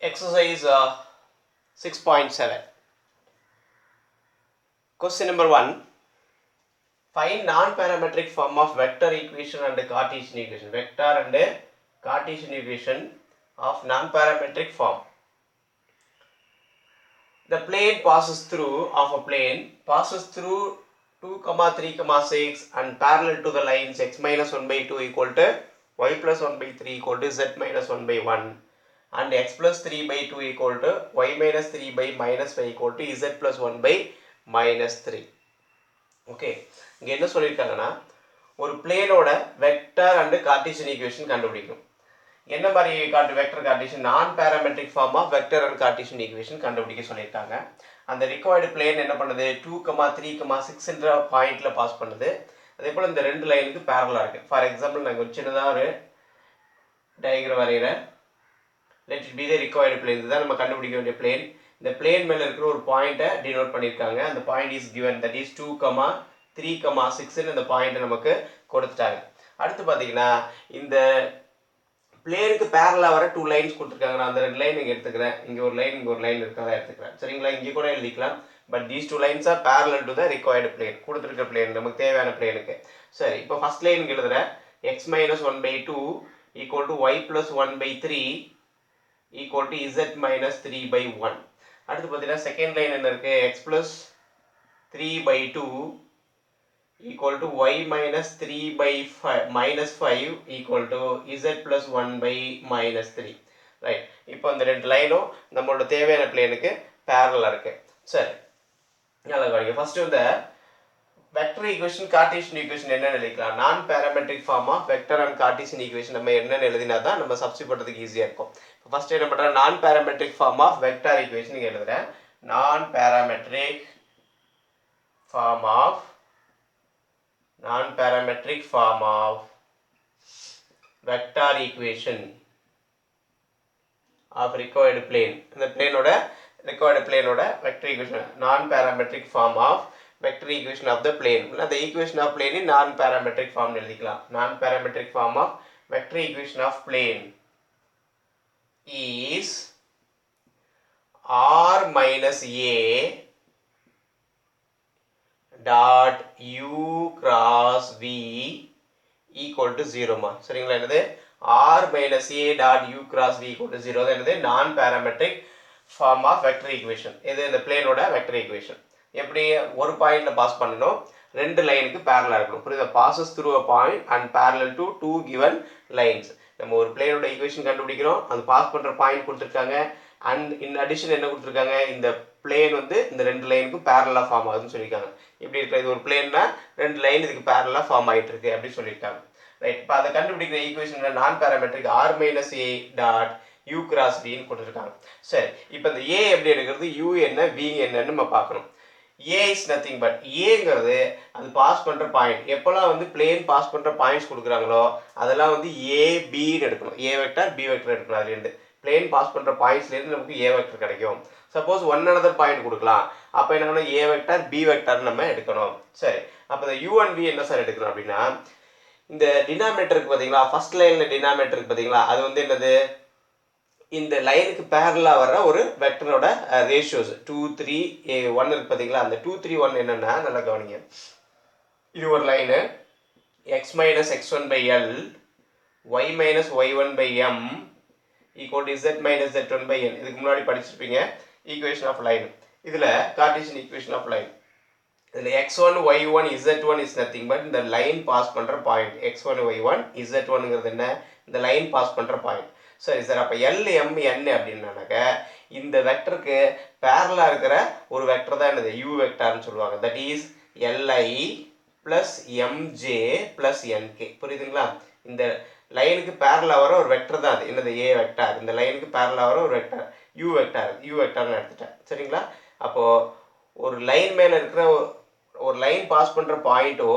Exercise 6.7. Question number 1. Find non-parametric form of vector equation and Cartesian equation. Vector and Cartesian equation of non-parametric form. The plane passes through 2, 3, 6 and parallel to the lines x minus 1 by 2 equal to y plus 1 by 3 equal to z minus 1 by 1 and x plus 3 by 2 equal to y minus 3 by minus 5 equal to z plus 1 by minus 3. Okay, இங்கே என்ன சொல்லியிருக்காங்கன்னா ஒரு பிளேனோட vector and Cartesian equation கண்டுபிடிக்கணும். என்ன மாதிரி vector Cartesian non parametric form of vector and Cartesian equation கண்டுபிடிக்க சொல்லியிருக்காங்க. அந்த ரிக்வயர்டு பிளேன் என்ன பண்ணுது 2, 3, 6 என்ற பாயிண்ட்ல பாஸ் பண்ணுது. அதே போல் இந்த ரெண்டு லைனுக்கு பேரலாக இருக்குது. ஃபார் எக்ஸாம்பிள் நாங்கள் ஒரு சின்னதாக ஒரு டயக்ராம் வரைகிறேன். let it be the required plane. இதுதான் நம்ம கண்டுபிடிக்க வேண்டிய பிளேன். இந்த பிளேன் மேல இருக்கிற ஒரு பாயிண்ட்டை டினோட் பண்ணியிருக்காங்க. அந்த point is given, that is 2, 3, 6 இந்த பாயிண்ட் நமக்கு கொடுத்துட்டாங்க. அடுத்து பார்த்தீங்கன்னா இந்த பிளேனுக்கு பேரலாக வர 2 லைன்ஸ் கொடுத்துருக்காங்க. நான் அந்த 2 லைன் இங்கே எடுத்துக்கிறேன். இங்கே ஒரு லைன், இங்கே ஒரு லைன் இருக்கிறதா எடுத்துக்கிறேன். சரிங்களா? இங்கே கூட எழுதிக்கலாம். But these 2 lines R parallel to the required plane. கொடுத்துருக்க பிளேன் நமக்கு தேவையான பிளேனுக்கு. சரி, இப்போ ஃபர்ஸ்ட் லைனுக்கு எழுதுறேன். x minus 1 by 2 equal to y plus 1 by 3 equal to z minus 3 by 1. அடுத்து பார்த்தீங்கன்னா செகண்ட் லைன் என்ன இருக்கு, x plus 3 by 2 equal to y minus 3 by minus 5 equal to z plus 1 by minus 3. Right, இப்போ இந்த ரெண்டு லைனும் நம்மளோட தேவையான பிளேனுக்கு பேரலா இருக்கு. சரி, நல்லா கவனிங்க. ஃபர்ஸ்ட் இந்த வெக்டர் ஈக்குவேஷன் கார்ட்டீசியன் ஈக்குவேஷன் என்னன்னு எழுதிக்கலாம். Non parametric form of vector and Cartesian equation நம்ம என்னன்னு எழுதினா தான் நம்ம சப்ஸ்டிட் பண்ணுறதுக்கு ஈஸியாக இருக்கும். ஃபர்ஸ்ட் என்ன பண்ணுறேன், நான் parametric form of vector equation இங்கே எழுதுறேன். நான் parametric form of vector equation of required plane. இந்த பிளேனோட ரிக்வயர்டு பிளேனோட வெக்டர் ஈக்குவேஷன் நான் parametric form of vector equation of the plane. The equation of plane in non-parametric form எழுதிக்கலாம். Non-parametric form of vector equation of plane is r minus a dot u cross v equal to 0 மா. சரிங்களா? என்னது r minus a dot u cross v equal to 0 என்னது non-parametric form of vector equation. இது இந்த பிளேனோட vector equation. எப்படி ஒரு பாயிண்ட்ல pass பண்ணணும், ரெண்டு லைனுக்கு பேரலா இருக்கணும். புரியுதா? passes through a point and parallel to 2 given lines. நம்ம ஒரு பிளேனோட ஈக்குவேஷன் கண்டுபிடிக்கிறோம். அது பாஸ் பண்ற பாயிண்ட் கொடுத்திருக்காங்க. அண்ட் இன் அடிஷன் என்ன கொடுத்திருக்காங்க, இந்த பிளேன் வந்து இந்த ரெண்டு லைனுக்கு பேரலா ஃபார்ம் ஆகுதுன்னு சொல்லியிருக்காங்க. இப்படி இருக்கிற இது ஒரு பிளேன்னா ரெண்டு லைன் இதுக்கு பேரலா ஃபார்ம் ஆயிட்டு இருக்கு அப்படின்னு சொல்லியிருக்காங்க. ரைட், இப்போ அதை கண்டுபிடிக்கிற ஈக்குவேஷன் நான் parametric r minus a dot u cross v ன்னு கொடுத்திருக்காங்க. சரி, இப்போ இந்த a எப்படி எடுக்கிறது, u என்ன v என்னன்னு நம்ம பார்க்கணும். a is nothing but aங்கிறது அது பாஸ் பண்ற பாயிண்ட். எப்பெல்லாம் வந்து பிளேன் பாஸ் பண்ற பாயிண்ட்ஸ் கொடுக்குறாங்களோ அதெல்லாம் வந்து a b ன்னு எடுக்கணும். a வெக்டர் b வெக்டர் எடுக்கணும். அதுல இருந்து பிளேன் பாஸ் பண்ற பாயிண்ட்ஸ்ல இருந்து நமக்கு a வெக்டர் கிடைக்கும். சப்போஸ் ஒன் another பாயிண்ட் கொடுக்கலாம், அப்ப என்ன பண்ணணும், a வெக்டர் b வெக்டர் நம்ம எடுக்கணும். சரி, அப்ப இந்த u and v என்ன சார் எடுக்கணும் அப்படின்னா, இந்த டினாமினேட்டருக்கு பாத்தீங்களா, ஃபர்ஸ்ட் லைன்ல டினாமினேட்டருக்கு பாத்தீங்களா, அது வந்து என்னது, இந்த லைனுக்கு பேரலா வர ஒரு வெக்டரோட ரேஷியோஸ் 2, 3, 1 இருக்கு பாத்தீங்களா. அந்த 2, 3, 1 என்னன்னா நல்லா கவனிங்க. இது ஒரு line x minus x1 by l y minus y1 by m equal to z minus z1 by n. இதுக்கு முன்னாடி படிச்சிருப்பீங்க ஈக்குவேஷன் ஆஃப் லைன். இதுல கார்ட்டீசியன் ஈக்குவேஷன் ஆஃப் லைன். இதுல x1 y1 z1 is nothing but இந்த line pass பண்ற point. x1 y1 z1ங்கிறது என்ன, இந்த line pass பண்ற பாயிண்ட். சரி சார், அப்போ LM N அப்படின்னாக்க இந்த வெக்டருக்கு பேரலா இருக்கிற ஒரு வெக்டர் தான் என்னது u வெக்டர்னு சொல்லுவாங்க. That is LI plus MJ plus NK. புரியுதுங்களா? இந்த லைனுக்கு பேரலா வர ஒரு வெக்டர் தான் அது என்னது a வெக்டர். இந்த லைனுக்கு பேரலா வர ஒரு வெக்டர் u வெக்டர்னு எடுத்துட்டேன். சரிங்களா? அப்போ ஒரு லைன் மேல இருக்கிற ஒரு லைன் பாஸ் பண்ற பாயிண்டோ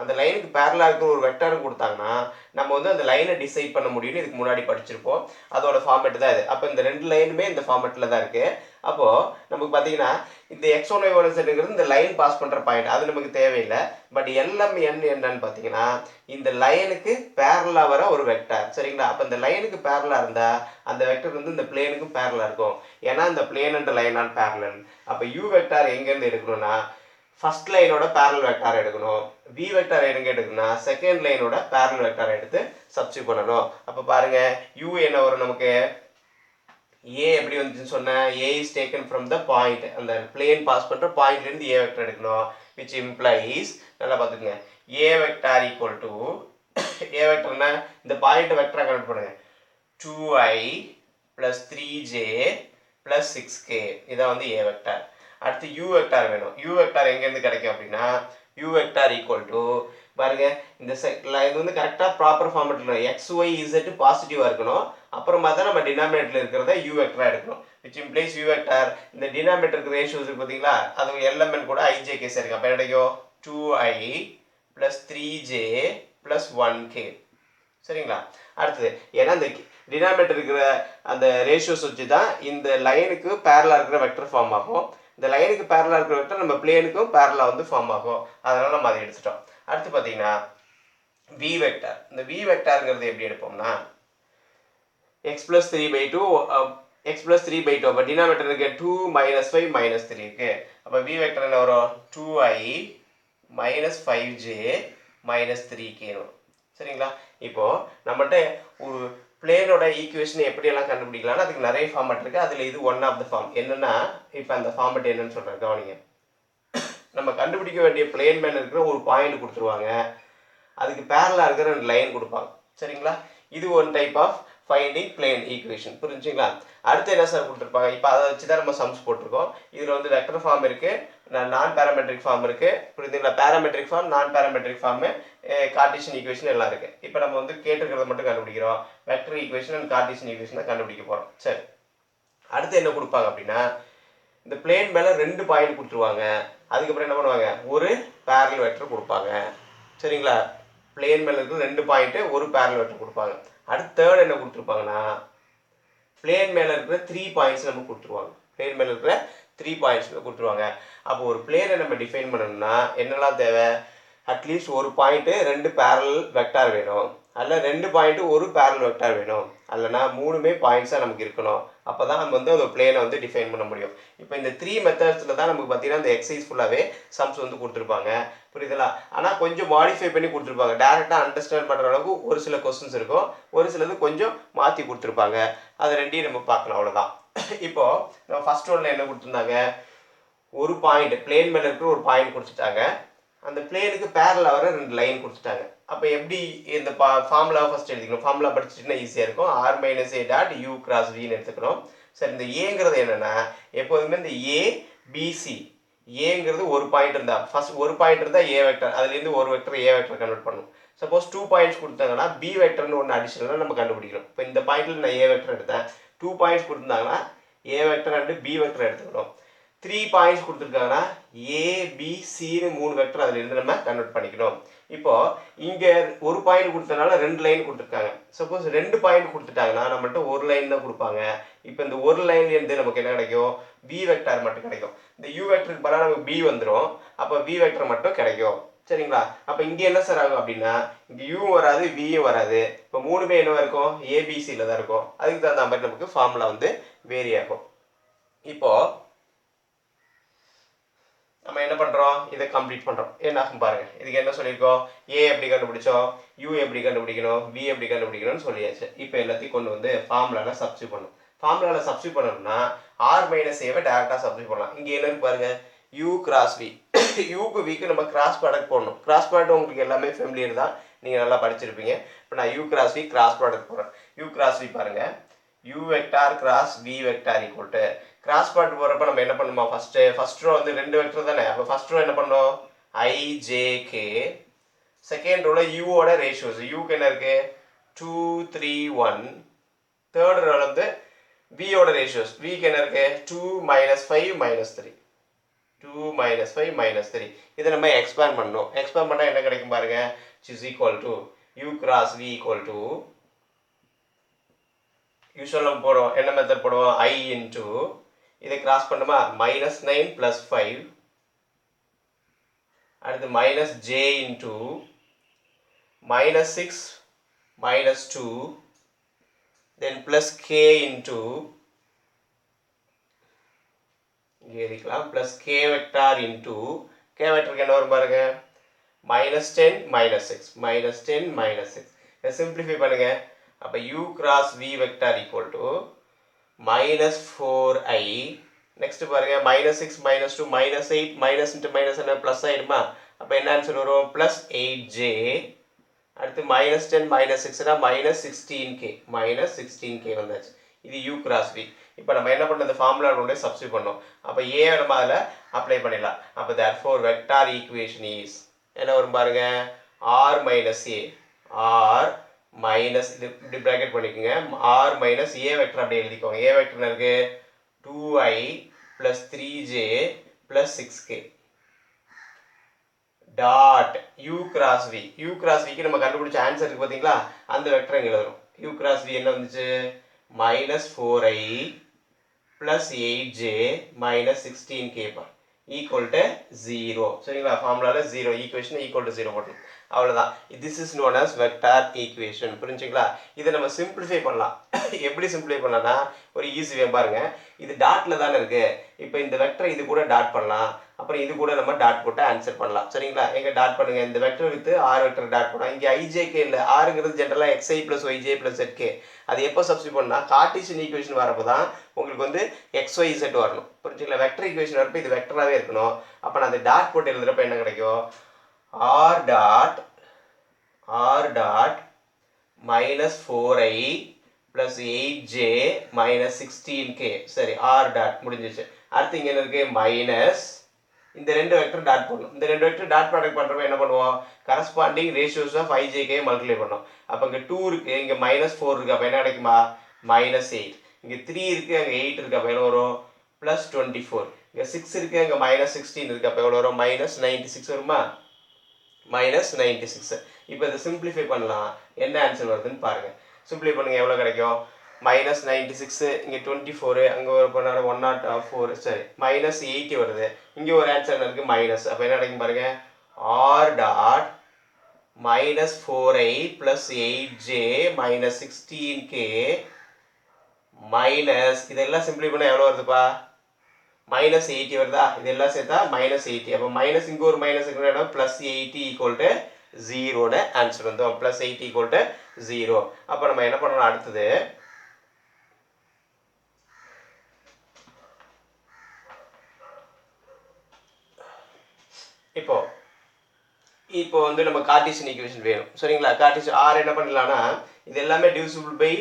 அந்த லைனுக்கு பேரலா இருக்கிற ஒரு வெக்டர் கொடுத்தாங்கன்னா நம்ம வந்து அந்த லைனை டிசைட் பண்ண முடியும்னு இதுக்கு முன்னாடி படிச்சிருப்போம். அதோட ஃபார்மேட் தான் இது. அப்போ இந்த ரெண்டு லைனுமே இந்த ஃபார்மேட்ல தான் இருக்கு. அப்போது நமக்கு பார்த்தீங்கன்னா இந்த x1 y1 zங்கிறது இந்த லைன் பாஸ் பண்ணுற பாயிண்ட், அது நமக்கு தேவையில்லை. பட் LMN என்னன்னு பார்த்தீங்கன்னா இந்த லைனுக்கு பேரலாக வர ஒரு வெக்டார். சரிங்களா? அப்போ இந்த லைனுக்கு பேரலாக இருந்தால் அந்த வெக்டர் வந்து இந்த பிளேனுக்கும் பேரலாக இருக்கும். ஏன்னா இந்த plane and line on parallel. அப்போ u வெக்டார் எங்கேருந்து எடுக்கணும்னா ஃபர்ஸ்ட் லைனோட பேரல் வெக்டார் எடுக்கணும். v வெக்டார் எங்க எடுக்கணும்னா செகண்ட் லைனோட பேரல் வெக்டார் எடுத்து சப்ஸ்டிட்யூட் பண்ணணும். அப்போ பாருங்க u என்ன வரும் நமக்கு, a எப்படி வந்துச்சுன்னு சொன்ன a is taken from the point, அந்த plane பாஸ் பண்ற பாயிண்ட்ல இருந்து a வெக்டர் எடுக்கணும், which implies நல்லா பாத்துக்கங்க a vector equal to a வெக்டர்னா இந்த பாயிண்ட் வெக்டரா கன்வெர்ட் பண்ணுங்க 2i plus 3j plus 6k, இதான் வந்து a வெக்டார். அடுத்து u வெக்டார் வேணும். u வெக்டார் எங்க இருந்து கிடைக்கும் அப்படின்னா u வெக்டார் equal to பாருங்க இந்த இது வந்து கரெக்டா ப்ராப்பர் ஃபார்மட்ல இருக்கணும். x y z பாசிட்டிவா இருக்கணும். அப்புறமா தான் நம்ம டினாமினேட்டர்ல இருக்கிறத u வெக்டரா எடுக்கணும், which implies u வெக்டார் இந்த டினாமினேட்டருக்கு ரேஷியோஸ் இருக்கு பாத்தீங்களா, அது எலிமெண்ட் கூட ij k சேர்க்க. அப்ப என்ன கிடைக்கும் 2i plus 3j plus 1k. சரிங்களா? அடுத்து ஏன்னா இந்த டினாமினேட்டர் இருக்கிற அந்த ரேஷியோஸ் வச்சு தான் இந்த லைனுக்கு பேரலா இருக்கிற வெக்டர் ஃபார்ம் ஆகும். இந்த லைனுக்கு பேரலா இருக்கிற வெக்டர் நம்ம பிளேனுக்கும் பேரலா வந்து ஃபார்ம் ஆகும். அதனால நம்ம அதை எடுத்துட்டோம். அடுத்து பார்த்தீங்கன்னா v வெக்டார். இந்த v வெக்டார்ங்கிறது எப்படி எடுப்போம்னா x plus 3/2 x plus 3/2, அப்போ டினாமினேட்டர் இருக்கு 2 minus 5 minus 3 இருக்கு. அப்போ v வெக்டார் என்ன வரும் 2i minus 5j minus 3k வரும். சரிங்களா? இப்போ நம்மகிட்ட ஒரு பிளேனோட ஈக்குவேஷன் எப்படியெல்லாம் கண்டுபிடிக்கலாம்னா அதுக்கு நிறைய ஃபார்மட் இருக்குது. அதில் இது ஒன் ஆஃப் த ஃபார்ம். என்னென்னா இப்போ அந்த ஃபார்மட் என்னன்னு சொல்கிறேன் கவனிங்க. நம்ம கண்டுபிடிக்க வேண்டிய பிளேன் மேலே இருக்கிற ஒரு பாயிண்ட் கொடுத்துருவாங்க, அதுக்கு பேரலாக இருக்கிற ரெண்டு லைன் கொடுப்பாங்க. சரிங்களா? இது one type of finding plane equation. புரிஞ்சுங்களா? அடுத்து என்ன சார் கொடுத்துருப்பாங்க, இப்போ அதை வச்சு தான் நம்ம சம்ஸ் போட்டிருக்கோம். இதில் வந்து வெக்டர் ஃபார்ம் இருக்குது, நான் பேராமெட்ரிக் ஃபார்ம் இருக்குது. புரியுதுங்களா? Parametric form, non parametric form, Cartesian equation எல்லாம் இருக்குது. இப்போ நம்ம வந்து கேட்டிருக்கிறத மட்டும் கண்டுபிடிக்கிறோம். Vector equation and Cartesian equation தான் கண்டுபிடிக்க போகிறோம். சரி, அடுத்து என்ன கொடுப்பாங்க அப்படின்னா இந்த பிளேன் மேலே ரெண்டு பாயிண்ட் கொடுத்துருவாங்க. அதுக்கப்புறம் என்ன பண்ணுவாங்க, ஒரு பேரல் வெக்டர் கொடுப்பாங்க. சரிங்களா? பிளேன் மேலே இருக்கிற ரெண்டு பாயிண்ட்டு ஒரு பேரல் வெக்டர் கொடுப்பாங்க. அடுத்து தேர்ட் என்ன கொடுத்துருப்பாங்கன்னா பிளேன் மேலே இருக்கிற 3 பாயிண்ட்ஸ் நம்ம கொடுத்துருவாங்க. பிளேன் மேலே இருக்கிற 3 பாயிண்ட்ஸ் கொடுத்துருவாங்க. அப்போ ஒரு பிளேனை நம்ம டிஃபைன் பண்ணணும்னா என்னெல்லாம் தேவை, அட்லீஸ்ட் ஒரு பாயிண்ட்டு ரெண்டு பேரல் வெக்டார் வேணும், அல்ல ரெண்டு பாயிண்ட்டு ஒரு பேரல் வெக்டார் வேணும், அல்லனா மூணுமே பாயிண்ட்ஸாக நமக்கு இருக்கணும். அப்போ தான் நம்ம வந்து அந்த பிளேனை வந்து டிஃபைன் பண்ண முடியும். இப்போ இந்த 3 மெத்தட்ஸில் தான் நமக்கு பார்த்தீங்கன்னா இந்த எக்ஸசைஸ் ஃபுல்லாகவே சம்ஸ் வந்து கொடுத்துருப்பாங்க. புரியுதுங்களா? ஆனால் கொஞ்சம் மாடிஃபை பண்ணி கொடுத்துருப்பாங்க. டேரெக்டாக அண்டர்ஸ்டாண்ட் பண்ணுற அளவுக்கு ஒரு சில கொஸ்டின்ஸ் இருக்கும், ஒரு சிலது கொஞ்சம் மாற்றி கொடுத்துருப்பாங்க. அது ரெண்டையும் நம்ம பார்க்கலாம், அவ்வளோதான். இப்போது நம்ம ஃபஸ்ட் ஒன்ல என்ன கொடுத்துருந்தாங்க, ஒரு பாயிண்ட் பிளேன் மேலே இருக்கிற ஒரு பாயிண்ட் கொடுத்துட்டாங்க, அந்த பிளேனுக்கு பேரலாக வர ரெண்டு லைன் கொடுத்துட்டாங்க. அப்போ எப்படி இந்த ஃபார்முலாவை ஃபஸ்ட் எழுதிக்கணும். ஃபார்முலா படிச்சுட்டுனா ஈஸியாக இருக்கும். r minus a dot u cross vன்னு எடுத்துக்கணும். சரி, இந்த ஏங்கிறது என்னென்னா எப்போதுமே இந்த ஏபிசி, ஏங்கிறது ஒரு பாயிண்ட் இருந்தால் ஃபஸ்ட் ஒரு பாயிண்ட் இருந்தால் ஏ வெக்டர், அதுலேருந்து ஒரு வெக்டர் ஏ வெக்டர் கன்வெர்ட் பண்ணணும். சப்போஸ் 2 பாயிண்ட்ஸ் கொடுத்தாங்கன்னா பி வெக்டர்னு ஒன்று அடிஷனலாக நம்ம கண்டுபிடிக்கணும். இப்போ இந்த பாயிண்ட்டில் நான் ஏ வெக்டர் எடுத்தேன், 2 பாயிண்ட்ஸ் கொடுத்துருந்தாங்கன்னா A vector and B vector எடுத்துக்கணும். 3 பாயிண்ட்ஸ் கொடுத்துருக்காங்கன்னா ஏபிசின்னு 3 வெக்டர் அதிலிருந்து நம்ம கன்வெர்ட் பண்ணிக்கணும். இப்போ இங்கே ஒரு பாயிண்ட் கொடுத்தனால ரெண்டு லைன் கொடுத்துருக்காங்க. சப்போஸ் 2 பாயிண்ட் கொடுத்துட்டாங்கன்னா நம்மள்ட்ட ஒரு லைன் தான் கொடுப்பாங்க. இப்போ இந்த ஒரு லைன்லேருந்து நமக்கு என்ன கிடைக்கும், பி வெக்டார் மட்டும் கிடைக்கும். இந்த யூ வெக்டருக்கு பதிலாக நமக்கு பி வந்துடும், அப்போ பி வெக்டர் மட்டும் கிடைக்கும். சரிங்களா? அப்போ இங்கே என்ன சார் ஆகும் அப்படின்னா இங்கே யூவும் வராது வியும் வராது. இப்போ மூணுமே என்னவா இருக்கும், ஏபிசியில் தான் இருக்கும். அதுக்கு தகுந்த மாதிரி நமக்கு ஃபார்முலா வந்து வேரி ஆகும். இப்போது நம்ம என்ன பண்ணுறோம், இதை கம்ப்ளீட் பண்ணுறோம். என்ன ஆகும் பாருங்கள். இதுக்கு என்ன சொல்லியிருக்கோம், ஏ எப்படி கண்டுபிடிச்சோம், யூ எப்படி கண்டுபிடிக்கணும், பி எப்படி கண்டுபிடிக்கணும்னு சொல்லியாச்சு. இப்போ எல்லாத்தையும் கொண்டு வந்து ஃபார்முலாவில் சப்ஸ்டியூட் பண்ணணும். ஃபார்முலாவில் சப்ஸ்டியூட் பண்ணணும்னா ஆர் மைனஸ் ஏவை டேரெக்டாக சப்ஸ்டியூட் பண்ணலாம். இங்கே என்னன்னு பாருங்கள், யூ கிராஸ் வி, யூக்கு விக்கு நம்ம கிராஸ் ப்ராடக்ட் போடணும். கிராஸ் ப்ராடக்ட் உங்களுக்கு எல்லாமே ஃபெமிலியர் தான், நீங்கள் நல்லா படிச்சிருப்பீங்க. இப்போ நான் U cross V cross product போடுறேன். யூ கிராஸ் வி பாருங்கள், U vector cross V vector equal to cross product போகிறப்ப நம்ம என்ன பண்ணுமா, ஃபர்ஸ்ட் ரோ வந்து ரெண்டு வெக்டர் தானே. அப்போ ஃபர்ஸ்ட் ரோ என்ன பண்ணோம், ஐஜேகே. செகண்ட் ரோவில் யூவோட ரேஷியோஸ், யூக்கு என்ன இருக்குது 2 3 1. தேர்ட் ரோவில் வந்து வியோட ரேஷியோஸ், விக்கு என்ன இருக்குது 2 - 5 - 3, 2 - 5 - 3. இதை நம்ம எக்ஸ்பேண்ட் பண்ணணும். எக்ஸ்பேண்ட் பண்ணால் என்ன கிடைக்கும் பாருங்க, is equal to U cross V equal to usual நம்ம போடுவோம் என்ன மெத்தட் போடுவோம், ஐ இன்டூ இதை கிராஸ் பண்ணுமா -9 + 5 அடுத்து -j into -6 -2 then plus k into இங்கே எழுதிக்கலாம் plus k vector into k vector என்ன வரும் பாருங்க -10 -6 -10 -6 இதை சிம்பிளிஃபை பண்ணுங்க அப்போ u cross v vector equal to -4i next பாருங்க -6 -2 -8 minus into minus என்ன ப்ளஸ் ஆயிடுமா அப்போ என்ன ஆன்சர் வரும் +8j அடுத்து -10 -6 -16k -16k வந்தாச்சு இது u cross v இப்போ நம்ம என்ன பண்ணோம் இந்த ஃபார்முலாவோட சப்ஸ்டிட்யூட் பண்ணோம் அப்போ a நம்ம அதில் அப்ளை பண்ணிடலாம் அப்போ therefore vector equation is என்ன வரும் பாருங்க r minus a r minus இப்படி பிராக்கெட் பண்ணிக்கோங்க r minus a vector அப்படியே எழுதிக்கோங்க a vector என்ன இருக்கு 2i plus 3j plus 6k dot u cross v க்கு நம்ம கண்டுபிடிச்ச ஆன்சர் இருக்கு பாத்தீங்களா அந்த வெக்டர் இங்க எழுதணும் u cross v என்ன வந்துச்சு -4i plus 8j minus 16k equal to 0 சரிங்களா ஃபார்முலால 0 ஈக்குவேஷன் equal to 0 போடணும் அவ்வளவுதான் this is known as vector equation புரிஞ்சுங்களா இதை நம்ம சிம்பிளிஃபை பண்ணலாம் எப்படி சிம்பிளிஃபை பண்ணலாம்னா ஒரு ஈஸி வே பாருங்க இது டாட்ல தான இருக்கு இப்போ இந்த வெக்டர் இது கூட டாட் பண்ணலாம் அப்புறம் இது கூட நம்ம டாட் போட்டு ஆன்சர் பண்ணலாம் சரிங்களா எங்க டாட் பண்ணுங்க இந்த vector with r vector dot போடலாம் இங்க ijk இல்ல rங்கிறது ஜெனரலா xi + yj + zk அது எப்போ சப்ஸ்டிட்யூட் பண்ணா கார்ட்டீசியன் ஈக்குவேஷன் வரப்போ தான் உங்களுக்கு வந்து xyz வரணும் புரிஞ்சுங்களா வெக்டர் ஈக்குவேஷன் வரப்போ இது வெக்டராவே இருக்கணும் அப்ப நான் அந்த டாட் போட்டு எழுதுறப்ப என்ன கிடைக்கும் r dot -4i plus 8j minus 16k சரி r டாட் முடிஞ்சிச்சு அடுத்து இங்க என்ன இருக்கு மைனஸ் இந்த ரெண்டு வெக்டர் டாட் போடணும் இந்த ரெண்டு வெக்டர் டாட் ப்ராடக்ட் பண்றப்ப என்ன பண்ணுவோம் corresponding ratios of ijk multiply பண்ணோம் அப்ப இங்க 2 இருக்கு இங்க -4 இருக்கு அப்ப என்ன கிடைக்குமா -8 இங்க 3 இருக்கு அங்க 8 இருக்கு அப்ப என்ன வரும் +24 இங்க 6 இருக்கு அங்க -16 இருக்கு அப்ப எவ்வளவு வரும் -96 வருமா -96 இப்போ இதை சிம்பிளிஃபை பண்ணலாம் என்ன ஆன்சர் வருதுன்னு பாருங்க சிம்பிளிஃபை பண்ணுங்க எவ்வளவு கிடைக்கும் -96 இங்க 24 அங்க ஒரு பண்ணால 104 சரி -80 வருது இங்க ஒரு ஆன்சர் இருக்கு மைனஸ் அப்ப என்ன கிடைக்கும் பாருங்க r dot -4i plus 8j minus 16k minus இதெல்லாம் சிம்பிளிஃபை பண்ணா எவ்வளவு வருதுப்பா -80 வருதா இதெல்லாம் சேர்த்தா -80 அப்ப மைனஸ் இங்க ஒரு மைனஸ் இருக்கிற இடம் +80 = 0 ன ஆன்சர் வந்து +80 = 0 அப்ப நம்ம என்ன பண்ணணும் அடுத்து இப்போ வந்து நம்ம கார்ட்டீசியன் ஈக்குவேஷன் வேணும் சரிங்களா கார்ட்டீசியன் r என்ன பண்ணலாம்னா இது எல்லாமே divisible by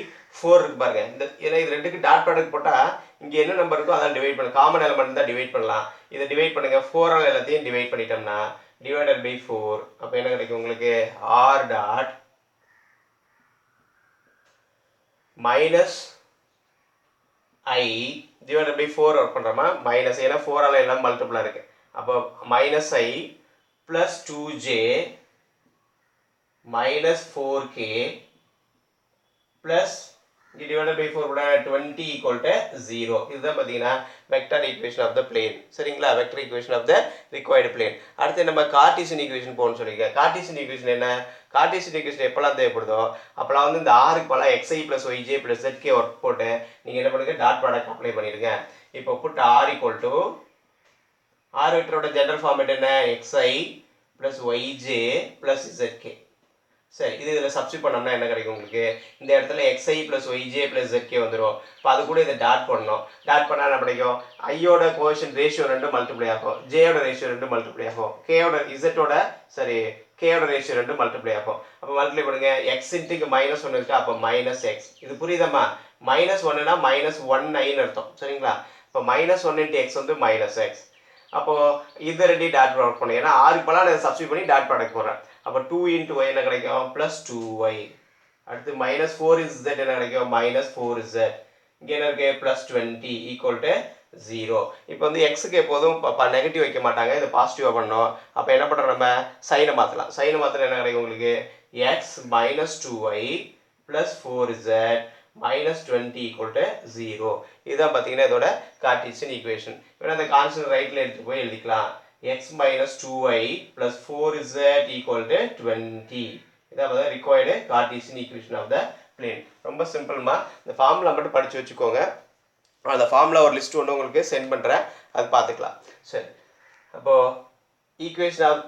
4 இருக்கு பாருங்க இந்த ஏன்னா இது ரெண்டுக்கு டாட் ப்ராடக்ட் போட்டா இங்க என்ன நம்பர் இருக்கோ அத டிவைட் பண்ண காமன் எலிமெண்ட் தான் டிவைட் பண்ணலாம் இத டிவைட் பண்ணுங்க 4 ஆல எல்லாத்தையும் டிவைட் பண்ணிட்டோம்னா divided by 4 அப்ப என்ன கிடைக்கும் உங்களுக்கு r dot minus I divided by 4 work பண்றோமா மைனஸ் ஏனா 4 ஆல எல்லாம் மல்டிபிள் இருக்கு அப்ப -i plus 2j minus 4k plus divided by 4 கூட 20 equal to 0 இதுதான் பாத்தீங்கன்னா vector equation of the plane சரிங்களா vector equation of the required plane அடுத்து நம்ம கார்ட்டீசியன் ஈக்குவேஷன் போறோம்னு சொல்லிருக்க கார்ட்டீசியன் ஈக்குவேஷன் என்ன கார்ட்டீசியன் ஈக்குவேஷன் எப்பலாம் தேவைப்படுதோ அப்பலாம் வந்து இந்த r க்கு பதிலா xi plus yj plus zk work போட்டு நீங்க என்ன பண்ணுங்க டாட் ப்ராடக்ட் அப்ளை பண்ணிருங்க இப்போ put r equal to r வெக்டரோட ஜெனரல் ஃபார்மேட் என்ன xi plus yj plus zk சரி இதுல சப்ஸ்டிட்யூட் பண்ணோம்னா என்ன கிடைக்கும் உங்களுக்கு இந்த இடத்துல xi plus yj plus zk வந்துரும் அப்ப அது கூட இத டாட் பண்ணனும் டாட் பண்ணா என்ன கிடைக்கும் i யோட கோஎஃபிஷியன்ட் ரேஷியோ 2 மல்டிப்ளை ஆகும் j யோட ரேஷியோ 2 மல்டிப்ளை ஆகும் k யோட z யோட சரி k யோட ரேஷியோ 2 மல்டிப்ளை ஆகும் அப்ப மல்டிப்ளை பண்ணுங்க x இன்டு -1 இருக்கு அப்ப -x இது புரியுதாமா -1 னா -19 அர்த்தம் சரிங்களா அப்ப -1 * x வந்து -x அப்போ இது ரெடி டாட் ப்ராடக்ட் பண்ணுங்க ஏனா r க்கு பதிலா நான் சப்ஸ்டிட்யூட் பண்ணி டாட் ப்ராடக்ட் போறேன் அப்ப 2 * y என்ன கிடைக்கும் +2y அடுத்து -4z என்ன கிடைக்கும் -4z இங்க என்ன இருக்கு +20 = 0 இப்போ வந்து x க்கு எப்போதும் நெகட்டிவ் வைக்க மாட்டாங்க இது பாசிட்டிவா பண்ணனும் அப்ப என்ன பண்றோம் நம்ம சைனை மாத்தலாம் சைனை மாத்தினா என்ன கிடைக்கும் உங்களுக்கு x - 2y + 4z -20 = 0. இதுதான் பார்த்தீங்கன்னா இதோட கார்ட்டீசியன் ஈக்குவேஷன். இப்போ அந்த கான்ஸ்டன்ட் ரைட்டில் எடுத்துகிட்டு போய் எழுதிக்கலாம். x - 2y + 4z = 20. இதான் required Cartesian equation of the plane. ரொம்ப சிம்பிள்மா. இந்த ஃபார்முலா மட்டும் படித்து வச்சுக்கோங்க. அந்த ஃபார்முலா ஒரு லிஸ்ட் ஒன்று உங்களுக்கு சென்ட் பண்ணுறேன், அது பார்த்துக்கலாம். சரி, அப்போது equation of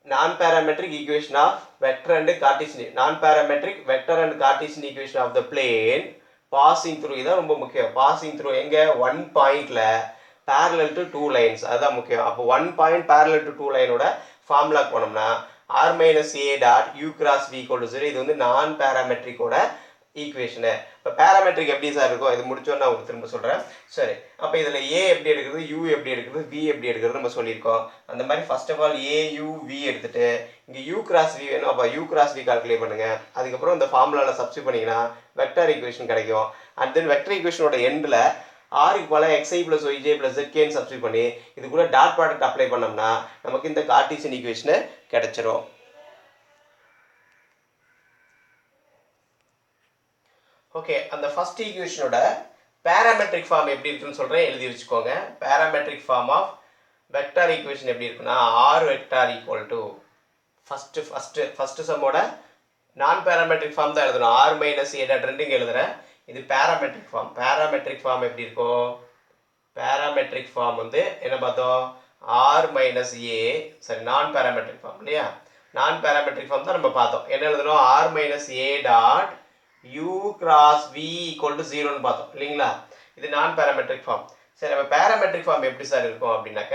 non-parametric equation of vector and Cartesian non-parametric vector and Cartesian equation of the plane passing through இதான் ரொம்ப முக்கியம். passing through எங்க one pointல parallel to two lines, அதுதான் முக்கியம். அப்போ one point parallel to two line ஓட formula போனோம்னா r minus a dot u cross v = 0. இது வந்து நான் பேராமெட்ரிக் ஓட ஈக்குவேஷனு. இப்போ பேராமெட்ரிக் எப்படி சார் இருக்கும், இது முடிச்சோன்னு நான் உங்களுக்கு திரும்ப சொல்கிறேன். சரி, அப்போ இதில் ஏ எப்படி எடுக்கிறது, யூ எப்படி எடுக்கிறது, வி எப்படி எடுக்கிறது நம்ம சொல்லியிருக்கோம். அந்த மாதிரி first of all A U V எடுத்துகிட்டு இங்கே யூ கிராஸ் வி வேணும், அப்போ யூ கிராஸ் வி கால்குலேட் பண்ணுங்கள். அதுக்கப்புறம் இந்த ஃபார்முலாவில் சப்ஸ்டிட் பண்ணிங்கன்னா வெக்டர் ஈக்குவேஷன் கிடைக்கும். அண்ட் தென் வெக்டர் ஈக்குவேஷனோட எண்டில் ஆருக்கு போல xi + yj + zkன்னு சப்ஸ்டிட் பண்ணி இது கூட டாட் ப்ராடக்ட் அப்ளை பண்ணோம்னா நமக்கு இந்த கார்ட்டீசியன் ஈக்குவேஷனு கிடைச்சிரும். ஓகே, அந்த ஃபர்ஸ்ட் ஈக்குவேஷனோட பேராமெட்ரிக் ஃபார்ம் எப்படி இருக்குன்னு சொல்கிறேன், எழுதி வச்சுக்கோங்க. Parametric form of vector equation எப்படி இருக்குன்னா r வெக்டார் = ஃபஸ்ட்டு சம்மோட நான் பேராமெட்ரிக் ஃபார்ம் தான் எழுதணும். r - a டாட் ரெண்டுங்க எழுதுறேன். இது பேராமெட்ரிக் ஃபார்ம். பேராமெட்ரிக் ஃபார்ம் எப்படி இருக்கும், பேராமெட்ரிக் ஃபார்ம் வந்து என்ன பார்த்தோம், r - a, சரி நான் பேராமெட்ரிக் ஃபார்ம் இல்லையா, நான் பேராமெட்ரிக் ஃபார்ம் தான் நம்ம பார்த்தோம். என்ன எழுதணும், r - a dot u cross v = 0ன்னு பார்த்தோம் இல்லைங்களா. இது நான் பேராமெட்ரிக் ஃபார்ம். சரி, அப்போ பேராமெட்ரிக் ஃபார்ம் எப்படி சார் இருக்கும் அப்படின்னாக்க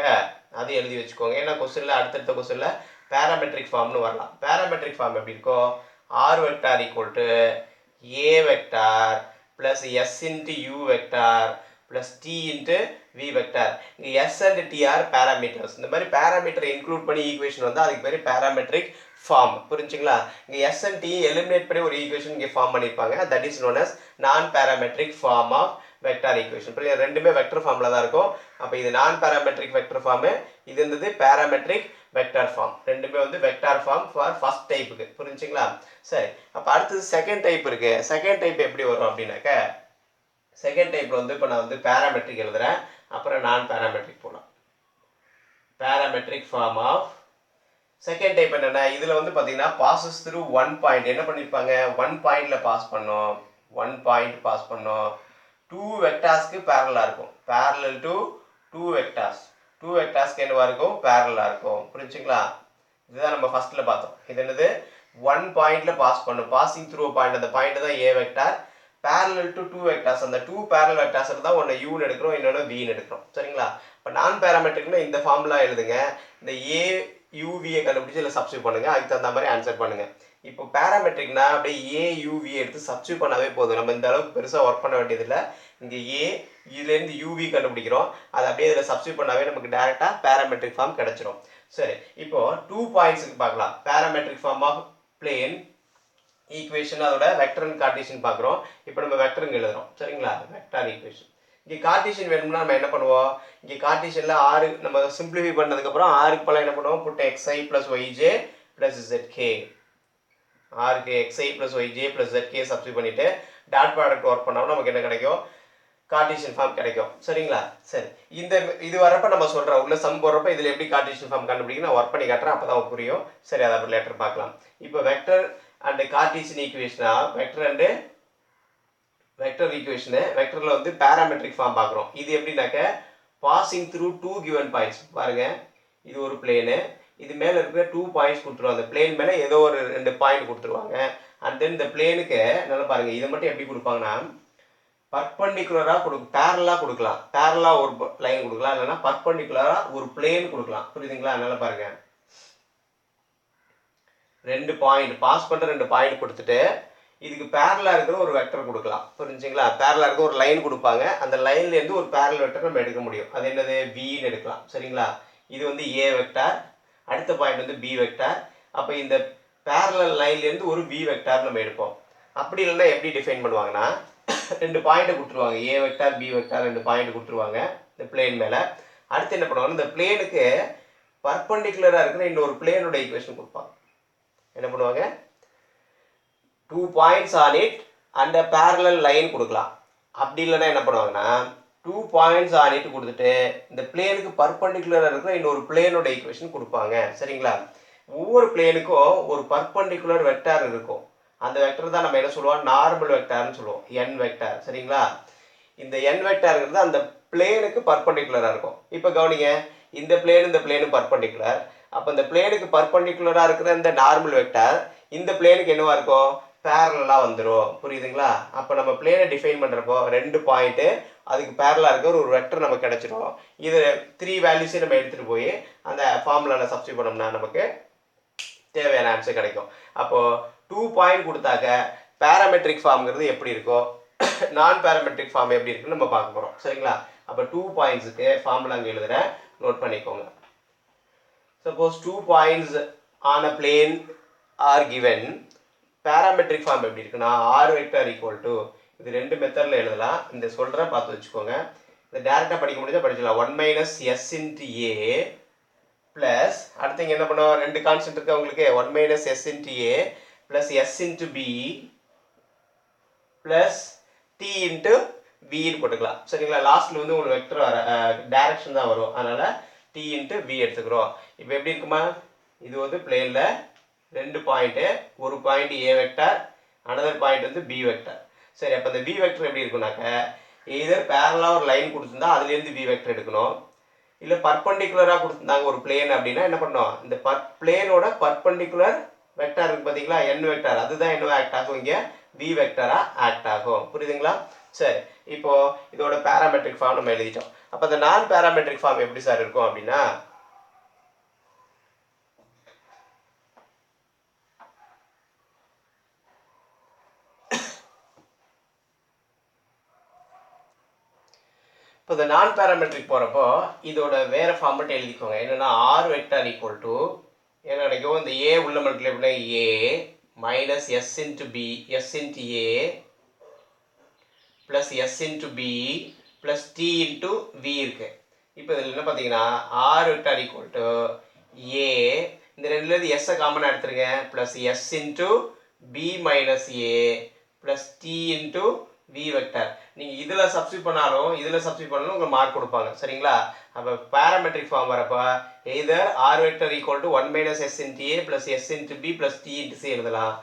அது எழுதி வச்சுக்கோங்க. ஏன்னா கொஸ்டினில் அடுத்தடுத்த கொஸ்டினில் பேராமெட்ரிக் ஃபார்ம்னு வரலாம். பேராமெட்ரிக் ஃபார்ம் எப்படி இருக்கும், r vector = a vector plus s × u vector plus t × v vector. இங்கே s and t are parameters. இந்த மாதிரி பேராமீட்டரை இன்க்ளூட் பண்ணி ஈக்குவேஷன் வந்து அதுக்கு பேர் பேராமெட்ரிக் ஃபார்ம். புரிஞ்சுங்களா. இங்கே s and t எலிமினேட் பண்ணி ஒரு ஈக்குவேஷன் இங்கே ஃபார்ம் பண்ணியிருப்பாங்க. That is known as non parametric form of vector equation. புரியுது, ரெண்டுமே வெக்டர் ஃபார்மில் தான் இருக்கும். அப்போ இது நான் பேராமெட்ரிக் வெக்டர் ஃபார்மு, இது இருந்தது பேராமெட்ரிக் வெக்டார் ஃபார்ம். ரெண்டுமே வந்து வெக்டார் ஃபார்ம் ஃபார் ஃபர்ஸ்ட் டைப்புக்கு. புரிஞ்சுங்களா. சரி, அப்போ அடுத்தது செகண்ட் டைப் இருக்குது. செகண்ட் டைப் எப்படி வரும் அப்படின்னாக்க செகண்ட் டைப்பில் வந்து இப்போ நான் வந்து பேராமெட்ரிக் எழுதுகிறேன், அப்புறம் நான் பேராமெட்ரிக் போகலாம். Parametric form of second type என்னென்னா இதில் வந்து பார்த்தீங்கன்னா பாசஸ் த்ரூ ஒன் பாயிண்ட். என்ன பண்ணியிருப்பாங்க, ஒன் பாயிண்டில் பாஸ் பண்ணோம், ஒன் பாயிண்ட் பாஸ் பண்ணோம். டூ வெக்டார்ஸ்க்கு பேரலாக இருக்கும், parallel to two vectors. Two வெக்டார்ஸ்க்கு என்னவா இருக்கும், பேரலாக இருக்கும். புரிஞ்சுங்களா. இதுதான் நம்ம ஃபர்ஸ்ட்டில் பார்த்தோம். இது என்னது, ஒன் பாயிண்டில் பாஸ் பண்ணும், பாசிங் த்ரூ பாயிண்ட். அந்த பாயிண்ட் தான் ஏ vector. parallel to two vectors, அந்த two parallel vectors தான் ஒன்று யூன்னு எடுக்கிறோம், இன்னொன்று வின்னு எடுக்கிறோம். சரிங்களா. இப்போ நான் பேராமெட்ரிக்னா இந்த ஃபார்முலா எழுதுங்க, இந்த ஏ யூவியை கண்டுபிடிச்சி இதில் சப்ஸ்டியூட் பண்ணுங்க, அதுக்கு தகுந்த மாதிரி ஆன்சர் பண்ணுங்க. இப்போ பேராமெட்ரிக்னா அப்படியே ஏ யூவி எடுத்து சப்ஸ்டியூட் பண்ணாவே போதும், நம்ம இந்த அளவுக்கு பெருசாக ஒர்க் பண்ண வேண்டியதில்லை. இங்கே ஏ இதுலேருந்து யூவி கண்டுபிடிக்கிறோம், அது அப்படியே இதில் சப்ஸ்டியூட் பண்ணாவே நமக்கு டேரெக்டாக பேராமெட்ரிக் ஃபார்ம் கிடச்சிரும். சரி, இப்போ 2 பாயிண்ட்ஸுக்கு பார்க்கலாம். Parametric form of plane equation, அதோட வெக்டர் அண்ட் கார்ட்டீசியன் பார்க்குறோம். இப்போ நம்ம வெக்டருங்க எழுதுறோம். சரிங்களா, வெக்டார் ஈக்குவேஷன். இங்கே கார்ட்டீசியன் வேணும்னா நம்ம என்ன பண்ணுவோம், இங்கே கார்ட்டீசியனில் ஆறு நம்ம சிம்பிளிஃபை பண்ணதுக்கப்புறம் ஆறுக்கு பல என்ன பண்ணுவோம், புட் xi + yj + zk. ஆறுக்கு xi + yj + zk சப்ஸ்டியூட் பண்ணிவிட்டு டாட் ப்ராடக்ட் ஒர்க் பண்ணோம்னா நமக்கு என்ன கிடைக்கும், கார்ட்டீசியன் ஃபார்ம் கிடைக்கும். சரிங்களா. சரி, இந்த இது வரப்போ நம்ம சொல்கிறோம், உள்ள சம் போடுறப்ப இதில் எப்படி கார்ட்டீசியன் ஃபார்ம் கண்டுபிடிக்க நான் ஒர்க் பண்ணி காட்டுறேன், அப்போ தான் புரியும். சரி, அதை அப்புறம் லேட்டர் பார்க்கலாம். இப்போ வெக்டர் அண்ட் கார்ட்டீசியன் ஈக்குவேஷனா, வெக்டர் அண்டு வெக்டர் ஈக்குவேஷனு, வெக்டரில் வந்து பேராமெட்ரிக் ஃபார்ம் பார்க்குறோம். இது எப்படின்னாக்க passing through two given points. பாருங்கள், இது ஒரு பிளேனு, இது மேலே இருக்கிற 2 பாயிண்ட்ஸ் கொடுத்துருவாங்க. அந்த பிளேன் மேலே ஏதோ ஒரு 2 பாயிண்ட் கொடுத்துருவாங்க. அண்ட் தென் இந்த பிளேனுக்கு நல்லா பாருங்கள், இதை மட்டும் எப்படி கொடுப்பாங்கன்னா பர்பண்டிகுலராக பேரலாக கொடுக்கலாம், பேரலாக ஒரு லைன் கொடுக்கலாம், இல்லைன்னா பர்பண்டிகுலராக ஒரு பிளேன் கொடுக்கலாம். புரியுதுங்களா. அதனால பாருங்கள், 2 பாயிண்ட் பாஸ் பண்ணுற 2 பாயிண்ட் கொடுத்துட்டு இதுக்கு பேரலாக இருக்கிற ஒரு வெக்டர் கொடுக்கலாம். புரிஞ்சுங்களா. பேரலாக இருக்க ஒரு லைன் கொடுப்பாங்க, அந்த லைன்லேருந்து ஒரு பேரல் வெக்டர் நம்ம எடுக்க முடியும். அது என்னது, வின்னு எடுக்கலாம். சரிங்களா. இது வந்து ஏ வெக்டார், அடுத்த பாயிண்ட் வந்து பி வெக்டார். அப்போ இந்த பேரலல் லைன்லேருந்து ஒரு வி வெக்டார் நம்ம எடுப்போம். அப்படி இல்லைன்னா எப்படி டிஃபைன் பண்ணுவாங்கன்னா 2 பாயிண்ட்டை கொடுத்துருவாங்க, ஏ வெக்டார் பி வெக்டார் 2 பாயிண்ட் கொடுத்துருவாங்க இந்த பிளேன் மேலே. அடுத்து என்ன பண்ணுவாங்க, இந்த பிளேனுக்கு பர்பண்டிகுலராக இருக்கிற இன்னொரு பிளேனோட ஈக்குவேஷன் கொடுப்பாங்க. என்ன பண்ணுவாங்க, 2 points on it, and parallel line கொடுக்கலாம். அப்படி இல்லைன்னா என்ன பண்ணுவாங்கன்னா 2 பாயிண்ட்ஸ் ஆன் இட் கொடுத்துட்டு இந்த பிளேனுக்கு பர்பண்டிகுலராக இருக்கிற இன்னொரு பிளேனோட ஈக்குவேஷன் கொடுப்பாங்க. சரிங்களா? ஒவ்வொரு பிளேனுக்கும் ஒரு பர்பண்டிகுலர் வெக்டார் இருக்கும். அந்த வெக்டர் தான் நம்ம என்ன சொல்லுவோம், நார்மல் வெக்டார்னு சொல்லுவோம், n வெக்டார். சரிங்களா? இந்த n வெக்டார்ங்கிறது அந்த பிளேனுக்கு பர்பண்டிகுலராக இருக்கும். இப்போ கவனிங்க, இந்த பிளேனும் பர்பண்டிகுலர். அப்போ இந்த பிளேனுக்கு பர்பண்டிகுலராக இருக்கிற இந்த நார்மல் வெக்டார் இந்த பிளேனுக்கு என்னவா இருக்கும், பேரலாக வந்துடும். புரியுதுங்களா? அப்போ நம்ம பிளேனை டிஃபைன் பண்ணுறப்போ 2 பாயிண்ட்டு அதுக்கு பேரலாக இருக்கிற ஒரு வெக்டர் நமக்கு கிடைச்சிடும். இது 3 வேல்யூஸையும் நம்ம எடுத்துகிட்டு போய் அந்த ஃபார்முலாவில் சப்ஸ்டிட் பண்ணோம்னா நமக்கு தேவையான ஆன்சர் கிடைக்கும். அப்போது 2 பாயிண்ட் கொடுத்தாக்க பேராமெட்ரிக் ஃபார்ம்ங்கிறது எப்படி இருக்கும், நான் பேராமெட்ரிக் ஃபார்ம் எப்படி இருக்குன்னு நம்ம பார்க்க போகிறோம். சரிங்களா? அப்போ 2 பாயிண்ட்ஸுக்கு ஃபார்முலா அங்கே எழுதுகிறேன், நோட் பண்ணிக்கோங்க. Suppose 2 points on a plane are given, parametric form எப்படி இருக்குன்னா r வெக்டர் ஈக்குவல் டு, இது 2 மெத்தடில் எழுதலாம். இந்த சொல்கிறேன், பார்த்து வச்சுக்கோங்க. இந்த டேரெக்டாக படிக்க முடிஞ்சால் படிச்சிடலாம். 1 minus S into A plus, அடுத்து இங்கே என்ன பண்ணுவோம், 2 கான்ஸ்டன்ட் இருக்கு உங்களுக்கு, 1 minus S into A plus S into B plus T into வின்னு போட்டுக்கலாம். சரிங்களா? லாஸ்ட்டில் வந்து உங்களுக்கு வெக்டர் வர டைரக்ஷன் தான் வரும், அதனால் டி இன்ட்டு வி எடுத்துக்கிறோம். இப்போ எப்படி இருக்குமா, இது வந்து பிளேனில் 2 பாயிண்ட்டு, ஒரு பாயிண்ட் ஏ வெக்டர், அனதர் பாயிண்ட் வந்து பி வெக்டர். சரி, அப்போ இந்த பி வெக்டர் எப்படி இருக்குனாக்க, எதர் பேரலாக ஒரு லைன் கொடுத்துருந்தா அதுலேருந்து பி வெக்டர் எடுக்கணும், இல்லை பர்பண்டிகுலராக கொடுத்துருந்தாங்க ஒரு பிளேன் அப்படின்னா என்ன பண்ணோம், இந்த பிளேனோட பர்பண்டிகுலர் வெக்டார் இருக்கு பார்த்தீங்களா, என் வெக்டார், அதுதான் என்ன ஆக்ட் ஆகும், இங்கே பி வெக்டராக ஆக்ட் ஆகும். புரியுதுங்களா? சரி, இப்போ இதோட பேராமெட்ரிக் ஃபார்ம் நம்ம எழுதிட்டோம். அப்போ இந்த நான் பேராமெட்ரிக் ஃபார்ம் எப்படி சார் இருக்கும் அப்படின்னா, இப்போ இந்த நான் பேராமெட்ரிக் போகிறப்போ இதோட வேறு ஃபார்ம் மட்டும் எழுதிக்கோங்க. என்னென்னா ஆர் வெக்டார் ஈக்குவல் டு என்ன கிடைக்கும், இந்த ஏ உள்ள மல்டிப்ளை பண்ண A minus S into B, S into A plus S into B plus T into V இருக்கு. இப்போ இதில் என்ன பார்த்தீங்கன்னா R vector equal to A, இந்த ரெண்டுலேருந்து எஸ்ஸை காமனாக எடுத்துருங்க, plus S into B minus A plus T into V vector. நீங்கள் இதில் சப்ஸ்டிட் பண்ணாலும் இதில் சப்ஸ்டிட் பண்ணாலும் உங்களுக்கு மார்க் கொடுப்பாங்க. சரிங்களா? அப்போ பேராமெட்ரிக் ஃபார்ம் வரப்போ either R vector equal to 1 minus S into A plus S into B plus T into C எழுதலாம்.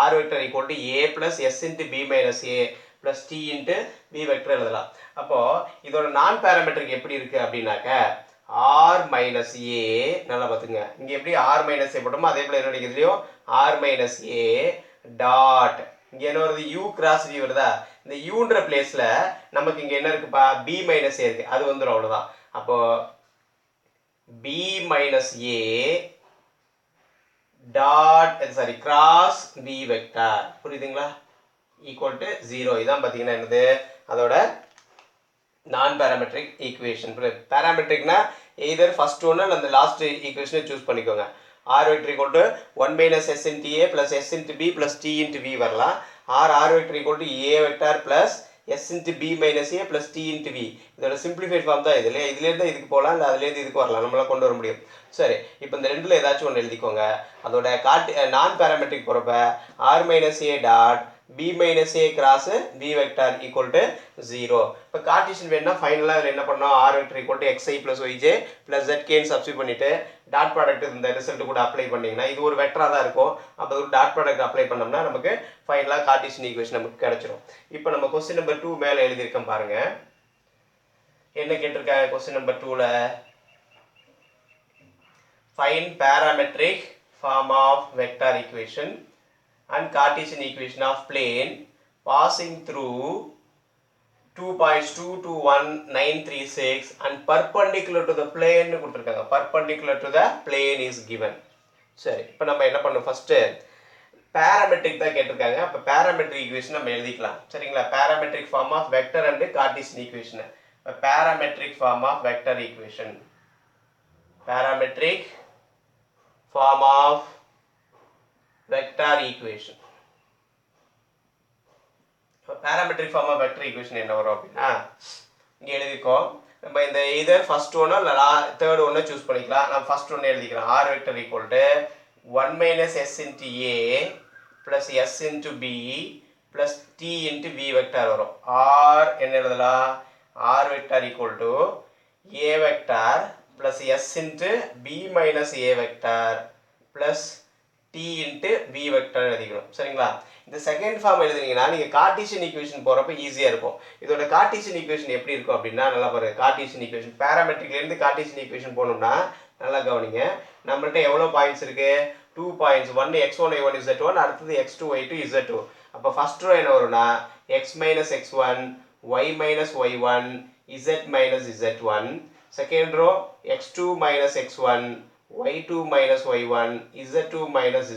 R vector equal to A plus S into B minus A plus T into B vector எழுதலாம். அப்போது இதோட நான் parametric எப்படி இருக்குது அப்படின்னாக்க R minus ஏ, நல்லா பார்த்துங்க, இங்கே எப்படி ஆர் மைனஸ் ஏ போட்டோமோ அதே போல் என்ன இதுலையும் ஆர் மைனஸ் ஏ டாட், இங்கே என்ன வருது, யூ கிராஸ் வி வருதா, இந்த யூன்ற பிளேஸில் நமக்கு இங்கே என்ன இருக்குப்பா, பி மைனஸ் ஏ இருக்குது, அது வந்துடும், அவ்வளோதான். அப்போது B minus A dot sorry cross B vector, புரியுதுங்களா, ஈக்குவல் டு 0. இதான் பார்த்தீங்கன்னா என்னது அதோட நான் பேராமெட்ரிக் ஈக்குவேஷன். பேராமெட்ரிக்னா எய்தர் ஃபர்ஸ்ட் ஒன்று இல்லை அந்த லாஸ்ட் ஈக்குவேஷனை சூஸ் பண்ணிக்கோங்க. R vector equal to 1 minus S into A plus S into B plus T into V வரலாம். R vector equal to A vector plus S into B minus A plus T into V. இதோட simplified form தான் இதில், இதுலேருந்து இதுக்கு போகலாம், இல்லை அதுலேருந்து இதுக்கு வரலாம், நம்மளால் கொண்டு வர முடியும். சரி, இப்போ இந்த ரெண்டில் ஏதாச்சும் ஒன்று எழுதிக்கோங்க. அதோட நான் பேராமெட்ரிக் போகிறப்ப R minus A dot B minus A cross B vector equal to 0. இப்போ கார்டீசியன் வேணும்னா ஃபைனலாக இதில் என்ன பண்ணோம், R vector equal to X I plus Y J plus ஜெட்கேன்னு சப்ஸ்டிட் பண்ணிவிட்டு டாட் ப்ராடக்ட் இந்த ரிசல்ட் கூட அப்ளை பண்ணிங்கன்னா இது ஒரு வெக்டராக தான் இருக்கும். அப்போ ஒரு டாட் ப்ராடக்ட் அப்ளை பண்ணோம்னா நமக்கு ஃபைனலாக கார்டீசியன் ஈக்குவேஷன் நமக்கு கிடைச்சிரும். இப்போ நம்ம கொஸ்டின் நம்பர் 2 மேலே எழுதியிருக்கோம் பாருங்க. என்ன கேட்டிருக்காங்க கொஸ்டின் நம்பர் 2ல, find parametric form of vector equation and Cartesian equation of plane passing through 2 points 2, 2, 1, 9, 3, 6 and perpendicular to the plane கொடுத்திருக்காங்க. perpendicular to the plane is given. சரி, இப்போ நம்ம என்ன பண்ணணும், ஃபர்ஸ்ட் பேராமெட்ரிக் தான் கேட்டிருக்காங்க. அப்போ பேராமெட்ரிக் ஈக்குவேஷன் நம்ம எழுதிக்கலாம். சரிங்களா? Parametric form of vector and Cartesian equation. Parametric form of vector equation, parametric form of vector equation. parametric form of vector equation என்ன வரும் அப்படின்னா, இங்கே எழுதிக்கோம். நம்ம இந்த இதர் ஃபர்ஸ்ட் ஒன்று இல்லை தேர்ட் ஒன்று சூஸ் பண்ணிக்கலாம். நான் ஃபர்ஸ்ட் ஒன்று எழுதிக்கிறேன். R vector equal to 1 minus S into A plus S into B plus t into v vector வரும் r என்ன எழுதலாம் r vector equal to a vector plus s into b minus a vector plus t into v vector எழுதிக்கணும் சரிங்களா இந்த second form எழுதுனீங்கன்னா நீங்க Cartesian equation போறப்ப ஈஸியா இருக்கும் இதோட கார்ட்டீசியன் ஈக்குவேஷன் எப்படி இருக்கும் அப்படின்னா நல்லா பாருங்க கார்ட்டீசியன் ஈக்குவேஷன் பாராமெட்ரிக்ல இருந்து கார்ட்டீசியன் ஈக்குவேஷன் போனோம்னா நல்லா கவனிங்க நம்மள்ட்ட எவ்வளவு பாயிண்ட்ஸ் இருக்கு 2 பாயிண்ட்ஸ் 1 x1 y1 z1 அடுத்தது x2 y2 z2 அப்ப ஃபர்ஸ்ட் ரோ என்ன வரும்னா x x1 y y1 z z1 second row x2 x1 y2 y1 z2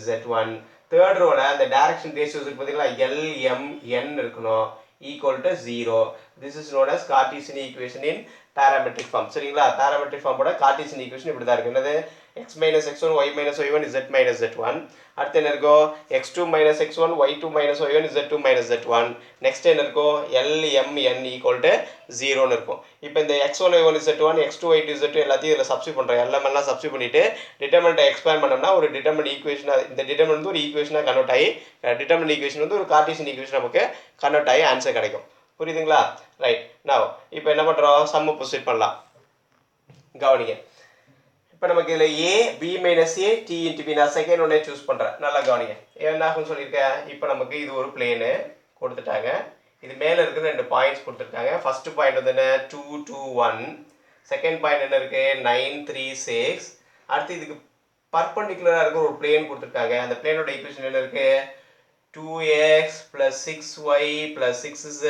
z1 third ரோல அந்த டைரக்ஷன் ரேஷியோஸ் இருக்கு பாத்தீங்களா l m n இருக்கணும் equal to 0 this is known as Cartesian equation in parametric form சரிங்களா parametric form போட Cartesian equation இப்படி தான் இருக்கு என்னது x x1 y y1 z z1 அடுத்து என்ன இருக்கோ x2 x1 y2 y1 z2 z1 next என்ன இருக்கோ l m n equal to 0 ன்னு இருக்கும் இப்போ இந்த x1 y1 z1 x2 y2 z2 எல்லாத்தையும் இதல சப்ஸ்டிட்யூட் பண்றோம் எல்லாம் எல்லாம் சப்ஸ்டிட்யூட் பண்ணிட்டு டிட்டர்மினன்ட் எக்ஸ்பேண்ட் பண்ணோம்னா ஒரு டிட்டர்மினன்ட் ஈக்குவேஷனா இந்த டிட்டர்மினன்ட் வந்து ஒரு ஈக்குவேஷனா கன்வர்ட் ஆகி டிட்டர்மினன்ட் ஈக்குவேஷன் வந்து ஒரு கார்ட்டீசியன் ஈக்குவேஷன் நமக்கு கன்வர்ட் ஆகி ஆன்சர் கிடைக்கும் புரியுதுங்களா ரைட் நவ இப்போ என்ன பண்றோம் சம் ப்ரொசீட் பண்ணலாம் கவனிங்க இப்போ நமக்கு இதுல a b a t into b நான் செகண்ட் ஒண்ணே சூஸ் பண்றேன் நல்லா கவனிங்க என்ன ஆகும் சொல்லிருக்கேன் இப்போ நமக்கு இது ஒரு பிளேன் கொடுத்துட்டாங்க இது மேல இருக்கிற ரெண்டு பாயிண்ட்ஸ் கொடுத்திருக்காங்க ஃபர்ஸ்ட் பாயிண்ட் வந்து என்ன 2 2 1 செகண்ட் பாயிண்ட் என்ன இருக்கு 9 3 6 அடுத்து இதுக்கு பர்பெண்டிகுலரா இருக்கிற ஒரு பிளேன் கொடுத்திருக்காங்க அந்த பிளேனோட ஈக்குவேஷன் என்ன இருக்கு 2x plus 6y plus 6z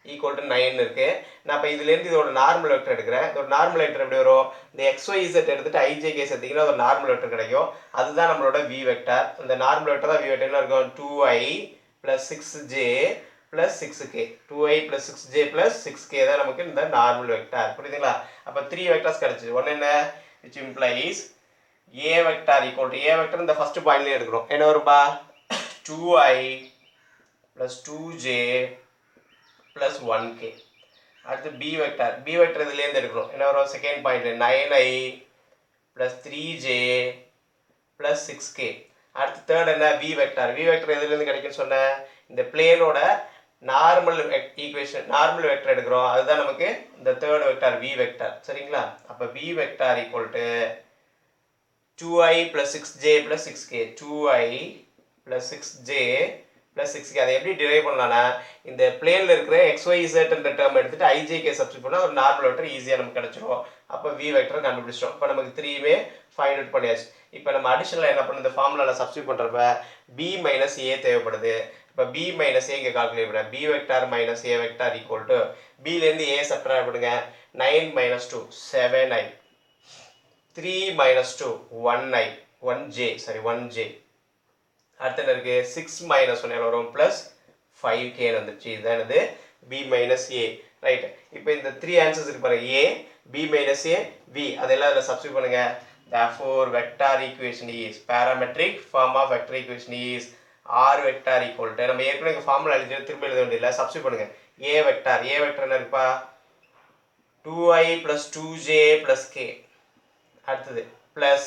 equal to 9 இருக்கு நான் அப்ப இதுல இருந்து இதோட நார்மல் வெக்டர் எடுக்கிறேன் இதோட நார்மல் வெக்டர் எப்படி வரும் இந்த xyz எடுத்துட்டு ijk சேர்த்தீங்கன்னா ஒரு நார்மல் வெக்டர் கிடைக்கும் அதுதான் நம்மளோட v வெக்டர் அந்த நார்மல் வெக்டர் தான் v வெக்டர் என்ன இருக்கும் 2i plus 6j plus 6k 2i plus 6j plus 6k தான் நமக்கு இந்த நார்மல் வெக்டர் புரியுதுங்களா அப்ப 3 வெக்டர்ஸ் கிடைச்சு ஒன்னு என்ன which implies a vector equal to a vector இந்த ஃபர்ஸ்ட் பாயிண்ட்லயே எடுக்கிறோம் என்ன வரும்பா 2i plus 2j plus 1k அடுத்து b vector இதுல இருந்து எடுக்கிறோம் என்ன வரும் second point 9i plus 3j plus 6k அடுத்து தேர்ட் என்ன v vector எதுல இருந்து கிடைக்கும்னு சொன்ன இந்த பிளேனோட நார்மல் ஈக்குவேஷன் நார்மல் வெக்டர் எடுக்கிறோம் அதுதான் நமக்கு இந்த தேர்ட் வெக்டர் v vector சரிங்களா அப்ப v vector equal to 2i plus 6j plus 6k 2i plus 6j plus 6k அதை எப்படி டிரைவ் பண்ணலாம்னா இந்த பிளேன்ல இருக்கிற xyz என்ற டேர்ம் எடுத்துட்டு ijk சப்ஸ்டிட்யூட் பண்ணா ஒரு நார்மல் வெக்டர் ஈஸியா நமக்கு கிடைச்சிரும் அப்ப v வெக்டர் கண்டுபிடிச்சிட்டோம் இப்போ நமக்கு 3 வே ஃபைண்ட் அவுட் பண்ணியாச்சு இப்போ நம்ம அடிஷனலா என்ன பண்ண இந்த ஃபார்முலால சப்ஸ்டிட்யூட் பண்றப்ப b a தேவைப்படுது இப்போ b a இங்க கால்குலேட் பண்ண b vector a vector equal to b ல இருந்து a சப்ட்ராக்ட் பண்ணுங்க 9 2 7i 3 2 1i 1j அடுத்து என்ன இருக்கு 6 1 எவ்வளவு வரும் பிளஸ் 5k வந்துச்சு இதுதான் என்னது b a ரைட் இப்போ இந்த 3 ஆன்சர்ஸ் இருக்கு பாருங்க a b a v அதெல்லாம் இதல சப்ஸ்டிட்யூட் பண்ணுங்க therefore vector equation is parametric form of vector equation is r vector equal to நம்ம ஏற்கனவே ஃபார்முலா எழுதி திரும்ப எழுத வேண்டியதில்லை சப்ஸ்டிட்யூட் பண்ணுங்க a vector என்ன இருக்குப்பா 2i plus 2j plus k அடுத்து plus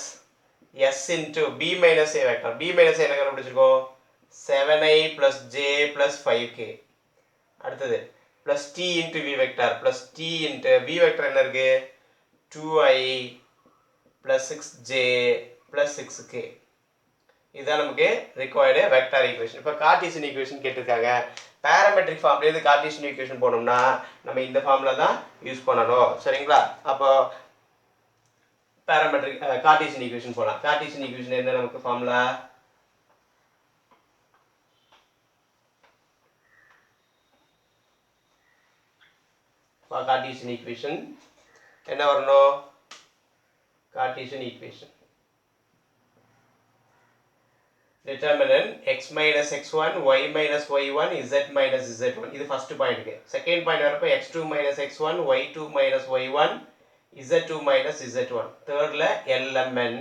s into b minus a vector என்ன கண்டுபிடிச்சிருக்கோம் 7i plus j plus 5k அடுத்து plus t into v vector plus t into v vector என்ன இருக்கு 2i plus 6j plus 6k இதுதான் நமக்கு required vector equation இப்போ Cartesian equation கேட்டிருக்காங்க parametric ஃபார்ம்ல இருந்து கார்ட்டீசியன் ஈக்குவேஷன் போனோம்னா நம்ம இந்த ஃபார்முலா தான் யூஸ் பண்ணனும் சரிங்களா அப்போ parametric Cartesian equation போலாம் Cartesian equation என்ன நமக்கு ஃபார்முலா Cartesian equation என்ன வரணும் Cartesian equation determinant x minus x1 y minus y1 z minus z1 இது ஃபர்ஸ்ட் பாயிண்ட்க்கு செகண்ட் பாயிண்ட் வரப்ப x2 minus x1 y2 minus y1 z2 minus z1 தேர்ட்ல lmn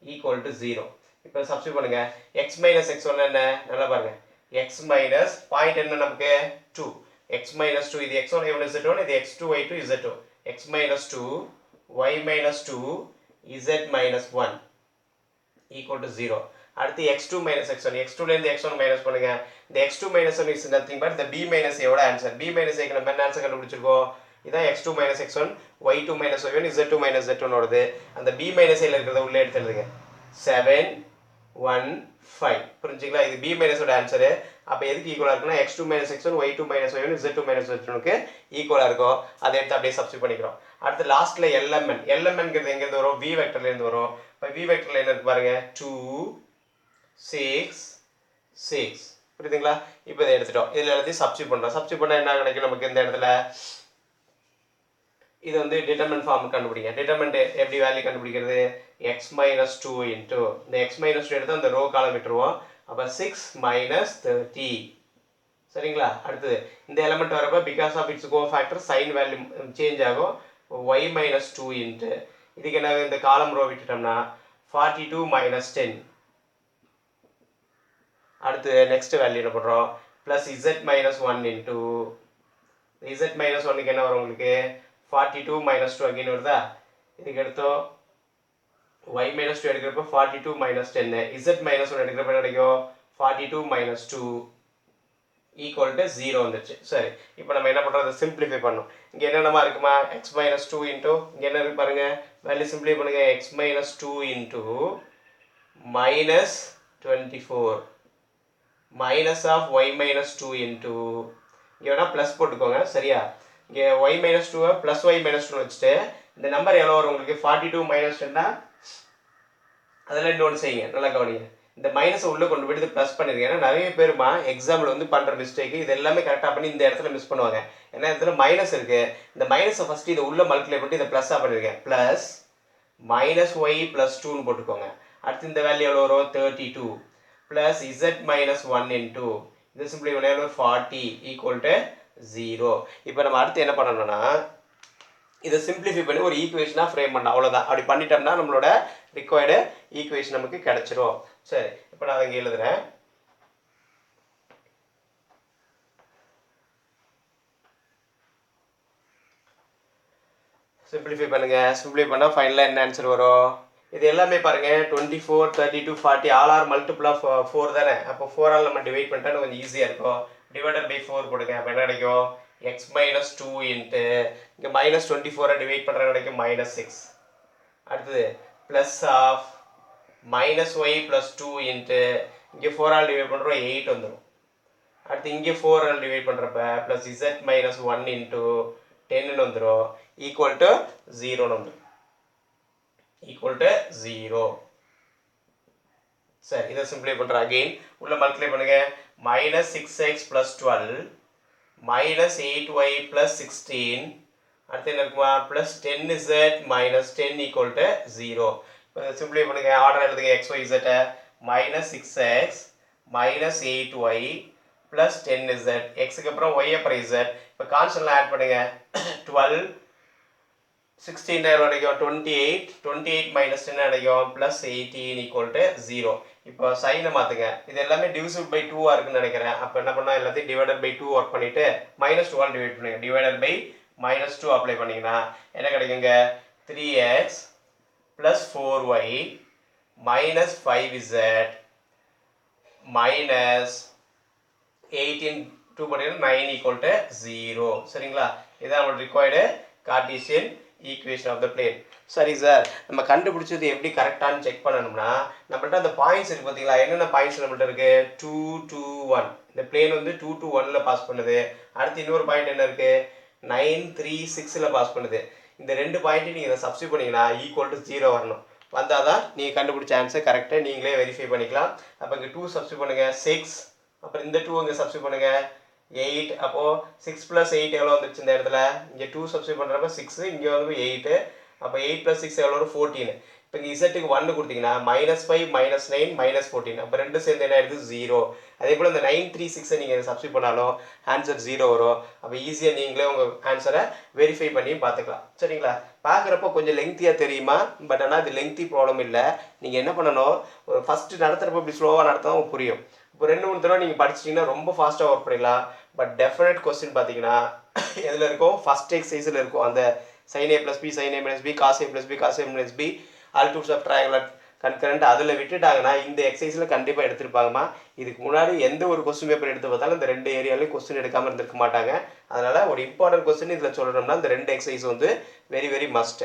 equal to 0 இப்போ substitute பண்ணுங்க x minus x1 என்ன நல்லா பாருங்க x minus point என்ன நமக்கு 2 x minus 2 இது x1 y1 z1 இது x2 y2 z2 x minus 2 y minus 2 z minus 1 equal to 0 அடுத்து x2 minus x1 x2லேருந்து x1 minus பண்ணுங்க. இந்த x2 minus 1 is nothing but the b minus a ஓட answer. b minus a க்கு நம்ம என்ன answer கண்டுபிடிச்சிருக்கோம்? இதான் x2 minus x1 y2 minus y1 z2 minus z1 ஓடது. அந்த b minus a ல இருக்கிறத உள்ளே எடுத்து எழுதுங்க. 7 1 5 புரிஞ்சுங்களா? இது b minus ஓட ஆன்சர். அப்ப எதுக்கு ஈக்குவலா இருக்குன்னா x2 minus x1 y2 minus y1 z2 minus z1 க்கு ஈக்குவலா இருக்கும். அதை எடுத்து அப்படியே சப்ஸ்டிட்யூட் பண்ணிக்கிறோம். அடுத்து லாஸ்ட்ல lmn lmnங்கிறது எங்க இருந்து வரும்? v வெக்டர்ல இருந்து வரும். இப்ப v வெக்டர்ல என்ன இருக்கு பாருங்க 2 6 6 புரியுதுங்களா? இப்போ இதை எடுத்துட்டோம். இதுல எல்லாத்தையும் சப்ஸ்டிட்யூட் பண்றோம். சப்ஸ்டிட்யூட் பண்ணா என்ன கிடைக்கும் நமக்கு இந்த இடத்துல? இது வந்து டிட்டர்மினன்ட் ஃபார்ம் கண்டுபிடிங்க. டிட்டர்மினன்ட் எப்படி வேல்யூ கண்டுபிடிக்கிறது? x minus 2 into இந்த x minus 2 எடுத்து அந்த ரோ காலம் விட்டுருவோம். அப்ப 6 minus 30 சரிங்களா? அடுத்து இந்த எலிமெண்ட் வரப்ப because of its cofactor sin value change ஆகும். y minus 2 into இதுக்கு என்ன இந்த காலம் ரோ விட்டுட்டோம்னா 42 minus 10 அடுத்து நெக்ஸ்ட் வேல்யூ என்ன பண்றோம்? plus z minus 1 into z minus 1 க்கு என்ன வரும் உங்களுக்கு? 42 minus 2 again வருதா? இதுக்கு எடுத்தோம் y minus 2 எடுக்கிறப்ப 42 minus 10 z minus 1 எடுக்கிறப்ப என்ன கிடைக்கும்? 42 minus 2 equal to 0 வந்துச்சு. சரி இப்போ நம்ம என்ன பண்றோம்? அதை சிம்பிளிஃபை பண்ணோம். இங்க என்னென்னமா இருக்குமா? x minus 2 into இங்க என்ன இருக்கு பாருங்க வேல்யூ சிம்பிளிஃபை பண்ணுங்க. x minus 2 into minus 24 minus of y minus 2 into இங்க வேணா ப்ளஸ் போட்டுக்கோங்க சரியா? இங்க y minus 2 plus y minus 2 வச்சுட்டு இந்த நம்பர் எவ்வளவு வரும் உங்களுக்கு? 42 minus 10 அதெல்லாம் இன்னொன்று செய்யுங்க. நல்லா கவனிங்க. இந்த மைனஸ் உள்ள கொண்டு போயிட்டு ப்ளஸ் பண்ணிருங்க. ஏன்னா நிறைய பேருமா எக்ஸாம்பிள் வந்து பண்ற மிஸ்டேக் இது எல்லாமே கரெக்டா பண்ணி இந்த இடத்துல மிஸ் பண்ணுவாங்க. ஏன்னா இடத்துல மைனஸ் இருக்கு. இந்த மைனஸை ஃபர்ஸ்ட் இதை உள்ள மல்டிப்ளை பண்ணி இதை ப்ளஸ்ஸா பண்ணிருங்க. பிளஸ் மைனஸ் ஒய் பிளஸ் 2ன்னு போட்டுக்கோங்க. அடுத்து இந்த வேல்யூ எவ்வளோ வரும்? 32 பிளஸ் z மைனஸ் 1 இன்டூ இது சிம்பிளி எவ்வளோ? 40 ஈக்குவல் டு 0. இப்போ நம்ம அடுத்து என்ன பண்ணணும்னா இதை சிம்பிளிஃபை பண்ணி ஒரு ஈக்குவேஷனா ஃப்ரேம் பண்ணலாம். அவ்வளோதான். அப்படி பண்ணிட்டோம்னா நம்மளோட ரிக்வயர்டு ஈக்குவேஷன் நமக்கு கிடைச்சிரும். சரி இப்போ நான் இங்கே எழுதுறேன். சிம்பிளிஃபை பண்ணுங்க. சிம்பிளிஃபை பண்ணால் ஃபைனலாக என்ன ஆன்சர் வரும்? இது எல்லாமே பாருங்க 24 32 40 ஆல் ஆர் மல்டிபிள் ஆஃப் 4 தானே. அப்போ 4 ஆல் நம்ம டிவைட் பண்ணிட்டா கொஞ்சம் ஈஸியாக இருக்கும். டிவைடட் பை 4 போடுங்க. அப்போ என்ன கிடைக்கும்? x minus 2 into இங்கே minus 24 டிவைட் பண்ணுற கிடைக்கும் minus 6. அடுத்தது plus of minus y plus 2 into இங்கே 4 ஆல் டிவைட் பண்ணுறோம் 8 வந்துடும். அடுத்து இங்கே 4 ஆல் டிவைட் பண்ணுறப்ப plus z minus 1 into 10 வந்துடும் equal to 0 வந்துடும். equal to 0. சரி இதை சிம்பிளை பண்ணுறேன். அகெயின் உள்ள மல்டிப்ளை பண்ணுங்க. minus 6x plus 12 minus 8y plus 16 அடுத்து என்ன இருக்குமா? plus 10z minus 10 equal to 0. இப்போ சிம்பிளை பண்ணுங்க. ஆர்டர் எழுதுங்க. x y z minus 6x minus 8y plus 10z xக்கு அப்புறம் y அப்புறம் z. இப்போ கான்ஸ்டன்ட்லாம் ஆட் பண்ணுங்க. 12 16 கிடைக்கும் 28 minus 10 கிடைக்கும் plus 18 equal to 0. இப்போ சைனை மாத்துங்க. இது எல்லாமே டிவிசிபிள் பை 2 இருக்குன்னு நினைக்கிறேன். அப்போ என்ன பண்ணா எல்லாத்தையும் டிவைடட் பை 2 ஒர்க் பண்ணிட்டு minus 2 ஆல் டிவைட் பண்ணுங்க. டிவைடட் பை minus 2 அப்ளை பண்ணீங்கன்னா என்ன கிடைக்குங்க? 3x plus 4y minus 5z minus 18 2 போட்டீங்கன்னா 9 equal to 0. சரிங்களா? இதான் நம்ம required Cartesian equation of the plane. சரி சார் நம்ம கண்டுபிடிச்சது எப்படி கரெக்டானு செக் பண்ணணும்னா நம்மள்ட்ட அந்த பாயிண்ட்ஸ் இருக்கு பார்த்தீங்களா? என்னென்ன பாயிண்ட்ஸ் நம்மள்ட்ட இருக்கு? 2 2 1 இந்த பிளேன் வந்து 2 2 1ல பாஸ் பண்ணுது. அடுத்து இன்னொரு பாயிண்ட் என்ன இருக்கு? 9 3 6ல பாஸ் பண்ணுது. இந்த ரெண்டு பாயிண்ட்டையும் நீங்கள் இதை சப்ஸ்டிட்யூட் பண்ணீங்கன்னா ஈக்குவல் டு 0 வரணும். வந்தால் தான் நீங்கள் கண்டுபிடிச்ச ஆன்சர் கரெக்டாக நீங்களே வெரிஃபை பண்ணிக்கலாம். அப்போ இங்கே 2 சப்ஸ்டிட்யூட் பண்ணுங்க 6 அப்புறம் இந்த 2 இங்கே சப்ஸ்டிட்யூட் பண்ணுங்க 8 அப்போ 6 plus 8 எவ்வளோ வந்துருச்சு இந்த இடத்துல? இங்கே 2 சப்ஸ்டிட்யூட் பண்ணுறப்ப 6 இங்கே வந்து 8 அப்போ 8 plus 6 எவ்வளோ? 14. இப்போ இங்கே இசட்டுக்கு 1 கொடுத்தீங்கன்னா -5 -9 -14 அப்போ ரெண்டு சேர்ந்து என்ன ஆயிடுது? 0. அதே போல் இந்த 9 3 6 நீங்கள் சப்ஸ்டிட்யூட் பண்ணாலும் ஆன்சர் 0 வரும். அப்போ ஈஸியாக நீங்களே உங்கள் ஆன்சரை வெரிஃபை பண்ணி பார்த்துக்கலாம். சரிங்களா? பார்க்குறப்போ கொஞ்சம் லெங்க்த்தியாக தெரியுமா? பட் ஆனால் இது லெங்க்தி ப்ராப்ளம் இல்லை. நீங்கள் என்ன பண்ணணும்? ஒரு ஃபஸ்ட்டு நடத்துகிறப்ப இப்படி ஸ்லோவாக நடத்தா புரியும். இப்போ 2-3 தடவை நீங்கள் படிச்சிட்டிங்கன்னா ரொம்ப ஃபாஸ்ட்டாக ஒர்க் பண்ணிடலாம். பட் டெஃபினட் கொஸ்டின் பார்த்தீங்கன்னா எதில் இருக்கும்? ஃபஸ்ட் எக்ஸசைஸில் இருக்கும். அந்த sin a plus b sin a minus b cos a plus b cos a minus b altitudes of triangular concurrent அதில் விட்டுட்டாங்கன்னா இந்த எக்ஸசைஸில் கண்டிப்பாக எடுத்திருப்பாங்கம்மா. இதுக்கு முன்னாடி எந்த ஒரு கொஸ்டின் பேப்பர் எடுத்து பார்த்தாலும் இந்த 2 ஏரியாலையும் கொஸ்டின் எடுக்காமல் இருந்திருக்க மாட்டாங்க. அதனால் ஒரு இம்பார்ட்டன்ட் கொஸ்டின் இதில் சொல்லணும்னா இந்த 2 எக்ஸசைஸ் வந்து வெரி வெரி மஸ்ட்.